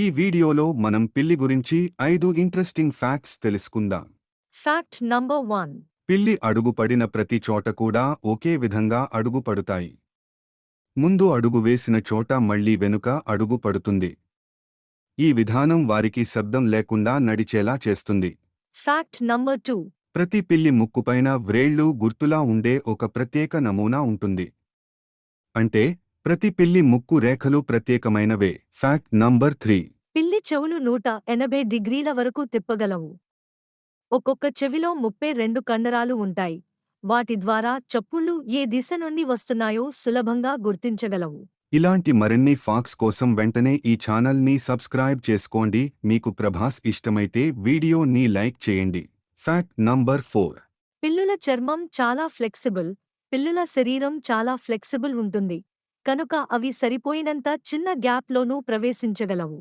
ఈ వీడియోలో మనం పిల్లి గురించి 5 ఇంట్రెస్టింగ్ ఫ్యాక్ట్స్ తెలుసుకుందాం. Fact number 1. పిల్లి అడుగుపడిన ప్రతి చోట కూడా ఒకే విధంగా అడుగుపడుతాయి. ముందు అడుగు వేసిన చోట మళ్ళీ వెనుక అడుగు పడుతుంది. ఈ విధానం వారికి శబ్దం లేకుండా నడిచేలా చేస్తుంది. Fact number 2. ప్రతి పిల్లి ముక్కుపైన వ్రేళ్లు గుర్తులా ఉండే ఒక ప్రత్యేక నమూనా ఉంటుంది. అంటే ప్రతి పిల్లి ముక్కు రేఖలు ప్రత్యేకమైనవే. Fact number 3. పిల్లి చెవులు 180 డిగ్రీల వరకు తిప్పగలవు. ఒక్కొక్క చెవిలో 32 కండరాలు ఉంటాయి. వాటి ద్వారా చప్పుళ్ళు ఏ దిశ నుండి వస్తున్నాయో సులభంగా గుర్తించగలవు. ఇలాంటి మరిన్ని ఫాక్స్ కోసం వెంటనే ఈ ఛానల్ని సబ్స్క్రైబ్ చేసుకోండి. మీకు ప్రభాస్ ఇష్టమైతే వీడియోని లైక్ చేయండి. Fact number 4. పిల్లుల చర్మం చాలా ఫ్లెక్సిబుల్. పిల్లుల శరీరం చాలా ఫ్లెక్సిబుల్ ఉంటుంది. కనుక అవి సరిపోయినంత చిన్న గ్యాప్లోనూ ప్రవేశించగలవు.